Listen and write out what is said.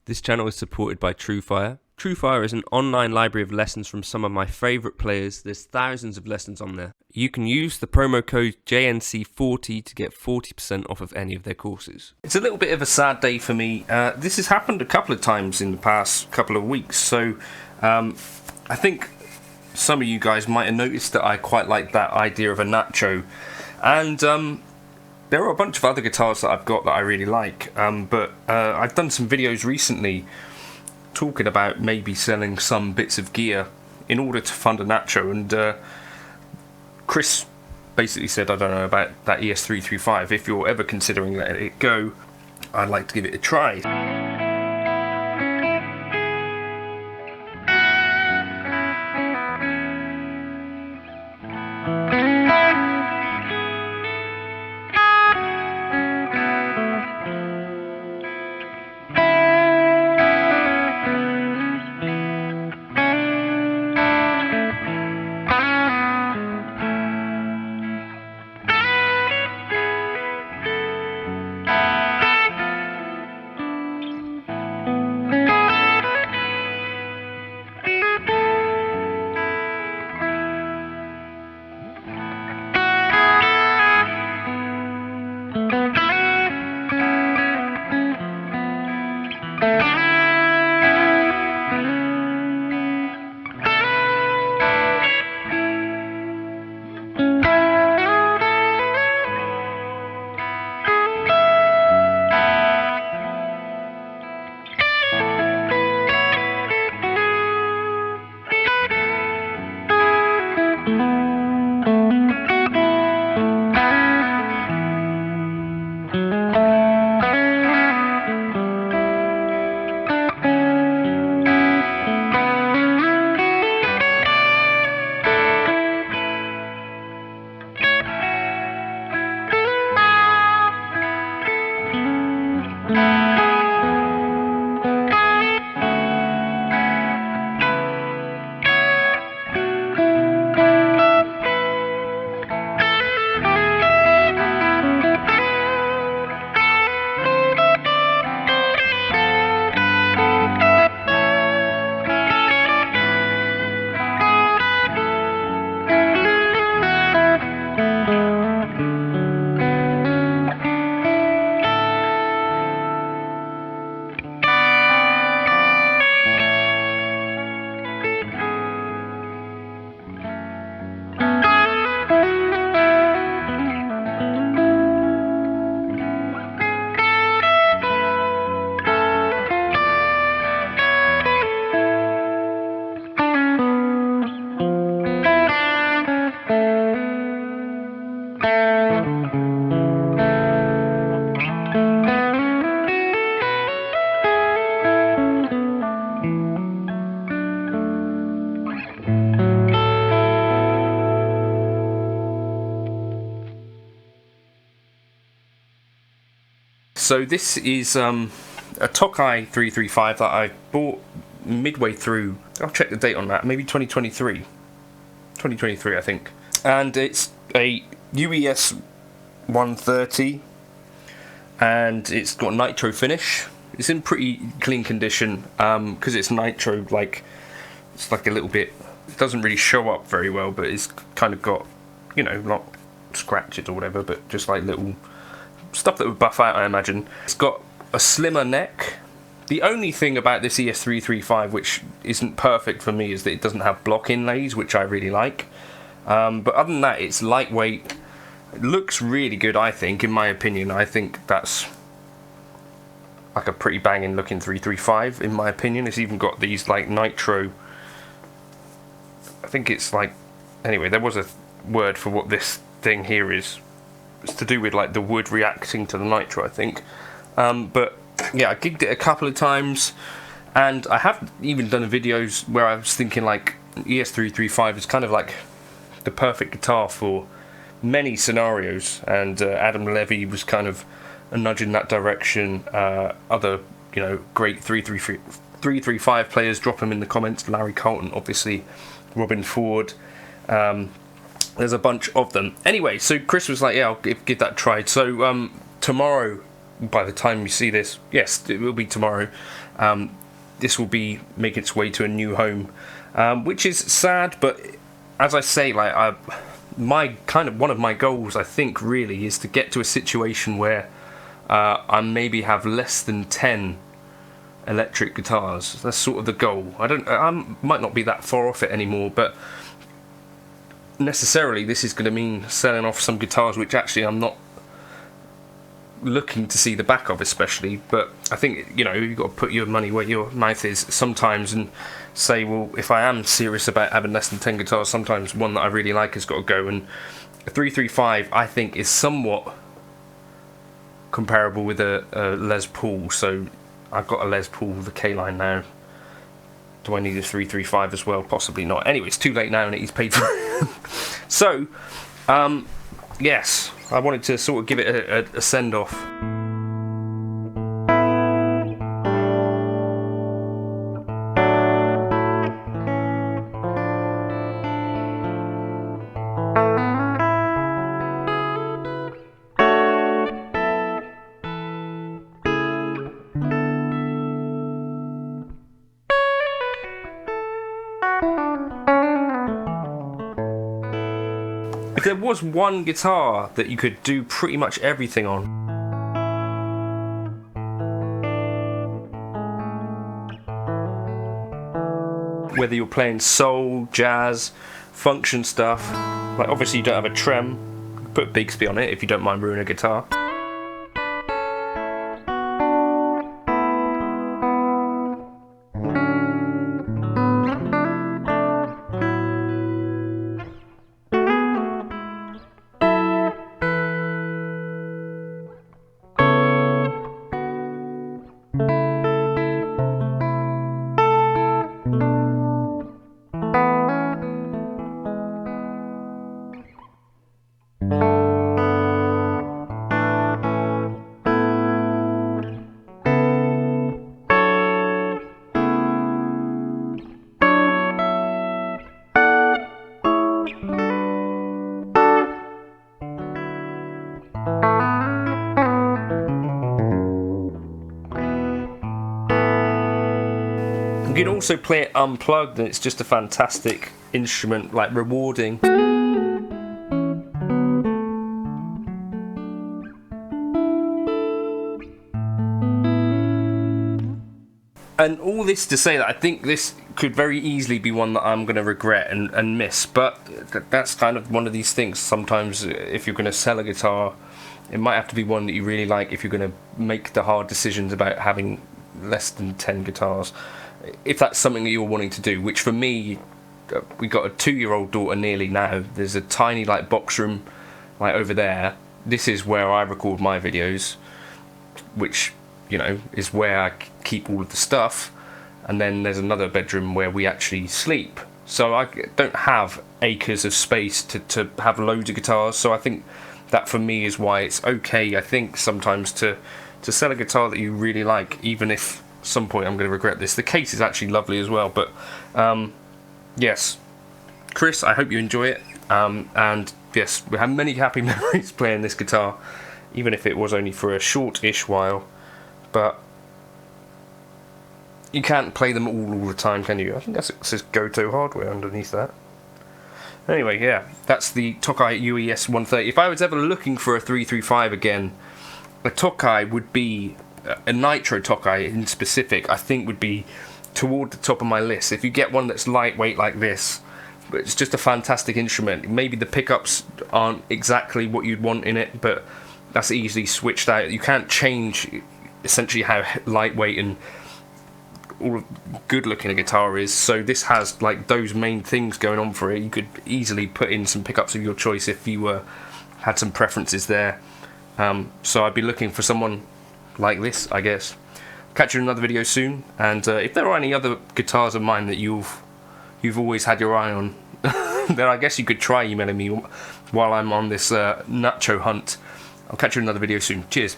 This channel is supported by truefire. Truefire is an online library of lessons from some of my favourite players. There's thousands of lessons on there. You can use the promo code JNC40 to get 40% off of any of their courses. It's a little bit of a sad day for me. This has happened a couple of times in the past couple of weeks, so I think some of you guys might have noticed that I quite like that idea of a Nacho, and there are a bunch of other guitars that I've got that I really like, but I've done some videos recently talking about maybe selling some bits of gear in order to fund a Nacho, and Chris basically said, I don't know about that ES335, if you're ever considering letting it go, I'd like to give it a try. So this is a Tokai ES335 that I bought midway through, I'll check the date on that, maybe 2023 I think, and it's a UES 130 and it's got nitro finish. It's in pretty clean condition because it's nitro, like it's like a little bit, it doesn't really show up very well, but it's kind of got, you know, not scratches or whatever, but just like little stuff that would buff out, I imagine. It's got a slimmer neck. The only thing about this ES335 which isn't perfect for me is that it doesn't have block inlays, which I really like. But other than that, it's lightweight. It looks really good, I think, in my opinion. I think that's like a pretty banging looking 335, in my opinion. It's even got these like nitro, I think it's like, anyway, there was a word for what this thing here is. It's to do with like the wood reacting to the nitro, I think. But yeah, I gigged it a couple of times, and I have even done videos where I was thinking like ES335 is kind of like the perfect guitar for many scenarios, and Adam Levy was kind of a nudge in that direction. Other, you know, great 335 players, drop them in the comments. Larry Colton, obviously, Robin Ford. There's a bunch of them. Anyway, so Chris was like, yeah, I'll give that a try. So tomorrow by the time you see this, yes, it will be tomorrow, this will be making its way to a new home, which is sad, but as I say, like, one of my goals, I think, really, is to get to a situation where I maybe have less than 10 electric guitars. That's sort of the goal. I might not be that far off it anymore, but necessarily this is going to mean selling off some guitars which actually I'm not looking to see the back of, especially. But I think, you know, you've got to put your money where your mouth is sometimes and say, well, if I am serious about having less than 10 guitars, sometimes one that I really like has got to go. And a 335, I think, is somewhat comparable with a Les Paul. So I've got a Les Paul, the K-line now. Do I need a 335 as well? Possibly not. Anyway, it's too late now and he's paid for it. So, yes, I wanted to sort of give it a send-off. If there was one guitar that you could do pretty much everything on, whether you're playing soul, jazz, function stuff, like obviously you don't have a trem, put Bigsby on it if you don't mind ruining a guitar. You can also play it unplugged, and it's just a fantastic instrument, like rewarding. And all this to say that I think this could very easily be one that I'm going to regret and miss, but that's kind of one of these things. Sometimes if you're going to sell a guitar, it might have to be one that you really like if you're going to make the hard decisions about having less than 10 guitars. If that's something that you're wanting to do, which for me, we got a 2-year-old daughter nearly now. There's a tiny like box room like over there. This is where I record my videos, which, you know, is where I keep all of the stuff. And then there's another bedroom where we actually sleep. So I don't have acres of space to have loads of guitars. So I think that for me is why it's okay, I think, sometimes to sell a guitar that you really like, even if some point I'm going to regret this. The case is actually lovely as well, but yes, Chris, I hope you enjoy it, and yes, we have many happy memories playing this guitar, even if it was only for a short-ish while. But you can't play them all the time, can you? I think it says Goto Hardware underneath that. Anyway, yeah, that's the Tokai ES335. If I was ever looking for a 335 again, a Tokai would be a Nitro Tokai in specific, I think, would be toward the top of my list. If you get one that's lightweight like this, but it's just a fantastic instrument. Maybe the pickups aren't exactly what you'd want in it, but that's easily switched out. You can't change essentially how lightweight and all good looking a guitar is, so this has like those main things going on for it. You could easily put in some pickups of your choice if you had some preferences there. So I'd be looking for someone like this, I guess. Catch you in another video soon, and if there are any other guitars of mine that you've always had your eye on, then I guess you could try emailing me while I'm on this Nacho hunt. I'll catch you in another video soon. Cheers.